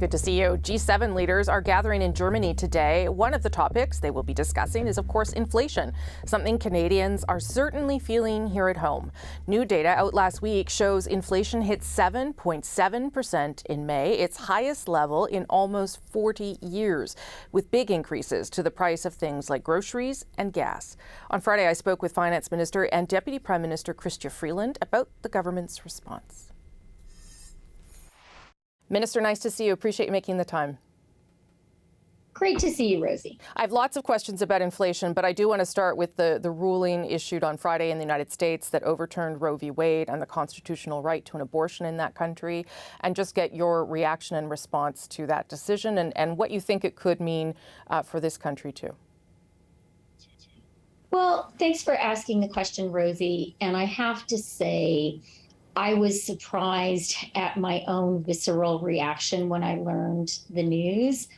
Good to see you. G7 leaders are gathering in Germany today. One of the topics they will be discussing is, of course, inflation, something Canadians are certainly feeling here at home. New data out last week shows inflation hit 7.7% in May, its highest level in almost 40 years, with big increases to the price of things like groceries and gas. On Friday, I spoke with Finance Minister and Deputy Prime Minister Chrystia Freeland about the government's response. Minister, nice to see you. Appreciate you making the time. Great to see you, Rosie. I have lots of questions about inflation, but I do want to start with the ruling issued on Friday in the United States that overturned Roe v. Wade and the constitutional right to an abortion in that country, and just get your reaction and response to that decision and what you think it could mean for this country too. Well, thanks for asking the question, Rosie. And I have to say, I was surprised at my own visceral reaction when I learned the news.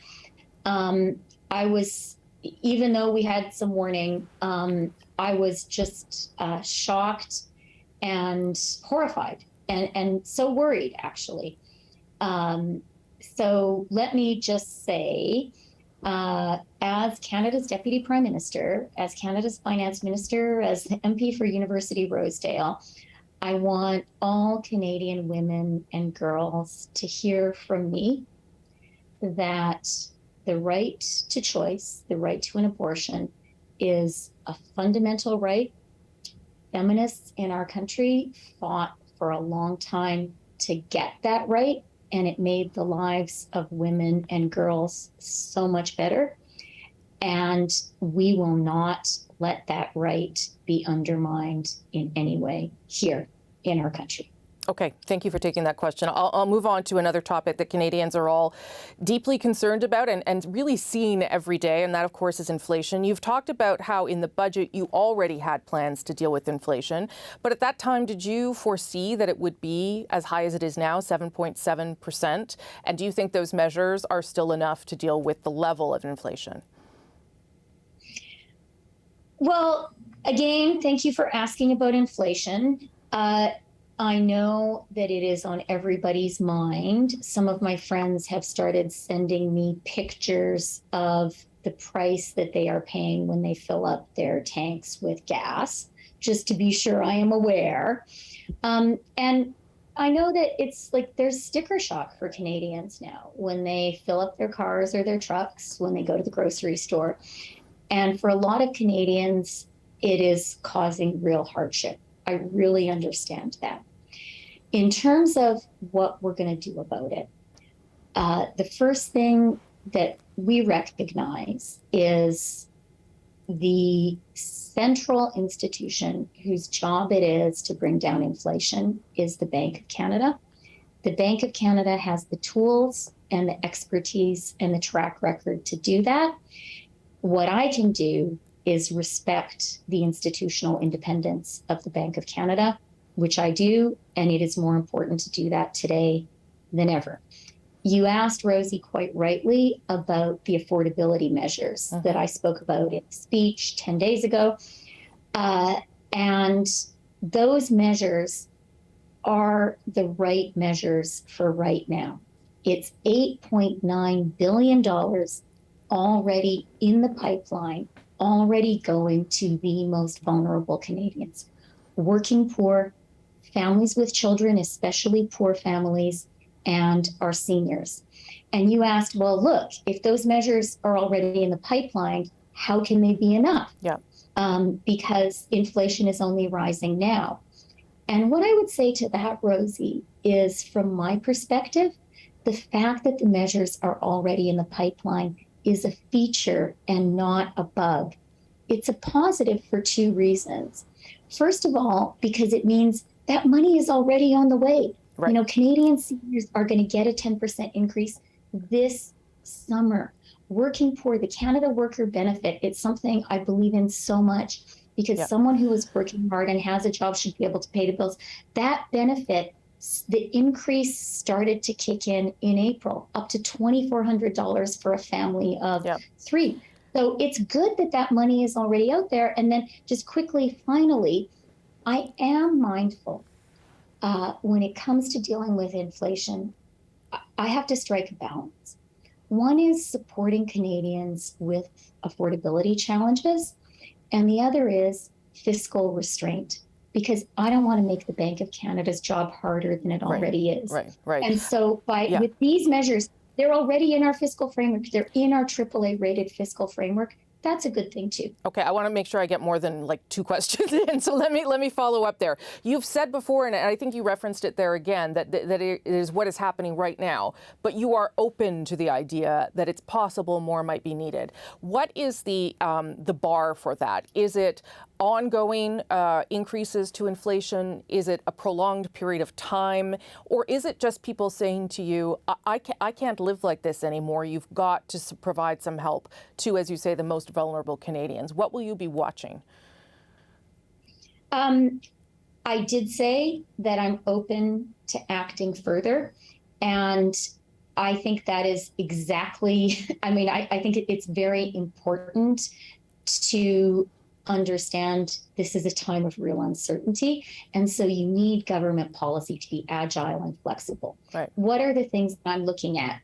I was, even though we had some warning, I was just shocked and horrified and so worried, actually. So let me just say, as Canada's Deputy Prime Minister, as Canada's Finance Minister, as the MP for University Rosedale, I want all Canadian women and girls to hear from me that the right to choice, the right to an abortion, is a fundamental right. Feminists in our country fought for a long time to get that right, and it made the lives of women and girls so much better. And we will not let that right be undermined in any way here in our country. Okay, thank you for taking that question. I'll move on to another topic that Canadians are all deeply concerned about and really seeing every day, and that, of course, is inflation. You've talked about how in the budget you already had plans to deal with inflation, but at that time, did you foresee that it would be as high as it is now, 7.7%? And do you think those measures are still enough to deal with the level of inflation? Well, again, thank you for asking about inflation. I know that it is on everybody's mind. Some of my friends have started sending me pictures of the price that they are paying when they fill up their tanks with gas, just to be sure I am aware. And I know that it's like there's sticker shock for Canadians now when they fill up their cars or their trucks, when they go to the grocery store. And for a lot of Canadians, it is causing real hardship. I really understand that. In terms of what we're going to do about it, the first thing that we recognize is the central institution whose job it is to bring down inflation is the Bank of Canada. The Bank of Canada has the tools and the expertise and the track record to do that. What I can do is respect the institutional independence of the Bank of Canada, which I do, and it is more important to do that today than ever. You asked, Rosie, quite rightly about the affordability measures that I spoke about in speech 10 days ago. And those measures are the right measures for right now. It's $8.9 billion already in the pipeline, already going to the most vulnerable Canadians. Working poor, families with children, especially poor families, and our seniors. And you asked, well, look, if those measures are already in the pipeline, how can they be enough? Yeah. Because inflation is only rising now. And what I would say to that, Rosie, is from my perspective, the fact that the measures are already in the pipeline is a feature and not a bug. It's a positive for two reasons. First of all, because it means that money is already on the way. Right. You know, Canadian seniors are going to get a 10% increase this summer. Working poor, the Canada Worker Benefit, it's something I believe in so much because someone who is working hard and has a job should be able to pay the bills. That benefit, the increase started to kick in April, up to $2,400 for a family of three. So it's good that that money is already out there. And then just quickly, finally, I am mindful when it comes to dealing with inflation. I have to strike a balance. One is supporting Canadians with affordability challenges, and the other is fiscal restraint, because I don't want to make the Bank of Canada's job harder than it already is. Right. And so with these measures, they're already in our fiscal framework. They're in our AAA rated fiscal framework. That's a good thing too. Okay, I want to make sure I get more than like 2 questions in, so let me follow up there. You've said before, and I think you referenced it there again, that it is what is happening right now, but you are open to the idea that it's possible more might be needed. What is the bar for that? Is it ongoing increases to inflation? Is it a prolonged period of time? Or is it just people saying to you, I can't live like this anymore, you've got to provide some help to, as you say, the most vulnerable Canadians? What will you be watching? I did say that I'm open to acting further, and I think that is exactly, I think it's very important to understand this is a time of real uncertainty. And so you need government policy to be agile and flexible. Right. What are the things that I'm looking at?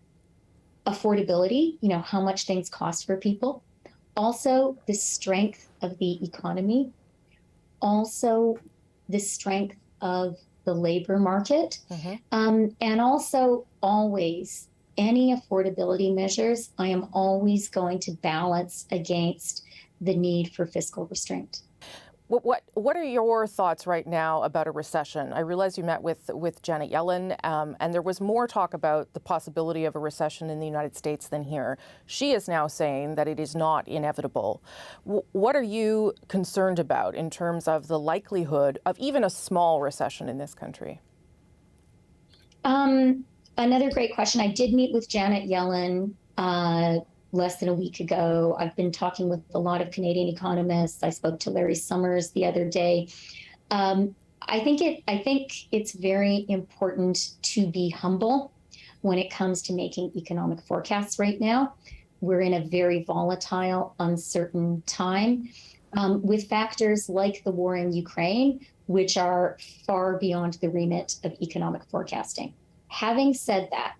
Affordability, how much things cost for people. Also, the strength of the economy. Also, the strength of the labor market. And also, always, any affordability measures, I am always going to balance against the need for fiscal restraint. What are your thoughts right now about a recession? I realize you met with Janet Yellen, and there was more talk about the possibility of a recession in the United States than here. She is now saying that it is not inevitable. What are you concerned about in terms of the likelihood of even a small recession in this country? Another great question. I did meet with Janet Yellen less than a week ago. I've been talking with a lot of Canadian economists. I spoke to Larry Summers the other day. I think it's very important to be humble when it comes to making economic forecasts right now. We're in a very volatile, uncertain time with factors like the war in Ukraine, which are far beyond the remit of economic forecasting. Having said that,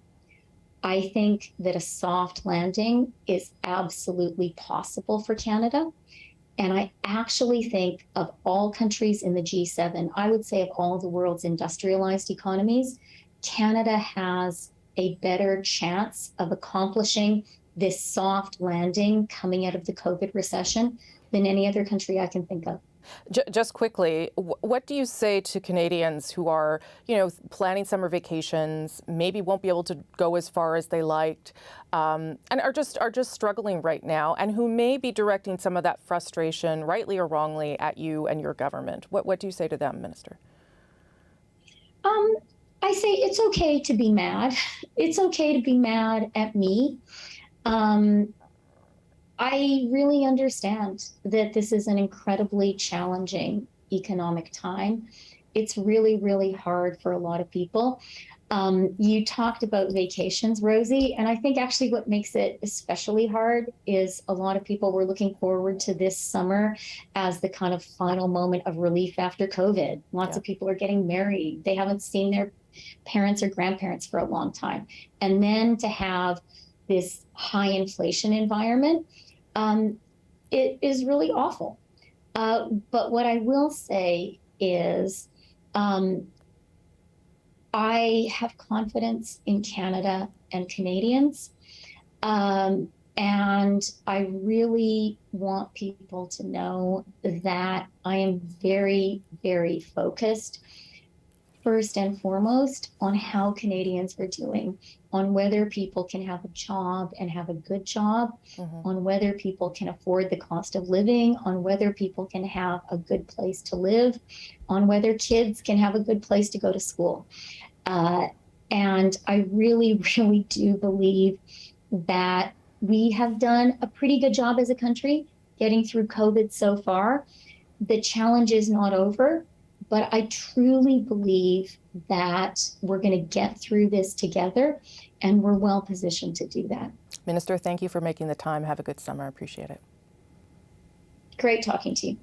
I think that a soft landing is absolutely possible for Canada. And I actually think of all countries in the G7, I would say of all the world's industrialized economies, Canada has a better chance of accomplishing this soft landing coming out of the COVID recession than any other country I can think of. Just quickly, what do you say to Canadians who are, planning summer vacations, maybe won't be able to go as far as they liked, and are just struggling right now, and who may be directing some of that frustration, rightly or wrongly, at you and your government? What do you say to them, Minister? I say it's okay to be mad. It's okay to be mad at me. I really understand that this is an incredibly challenging economic time. It's really, really hard for a lot of people. You talked about vacations, Rosie, and I think actually what makes it especially hard is a lot of people were looking forward to this summer as the kind of final moment of relief after COVID. Lots of people are getting married. They haven't seen their parents or grandparents for a long time. And then to have this high inflation environment, it is really awful. But what I will say is I have confidence in Canada and Canadians. And I really want people to know that I am very, very focused, first and foremost, on how Canadians are doing, on whether people can have a job and have a good job, on whether people can afford the cost of living, on whether people can have a good place to live, on whether kids can have a good place to go to school. And I really, really do believe that we have done a pretty good job as a country getting through COVID so far. The challenge is not over, but I truly believe that we're going to get through this together, and we're well positioned to do that. Minister, thank you for making the time. Have a good summer. I appreciate it. Great talking to you.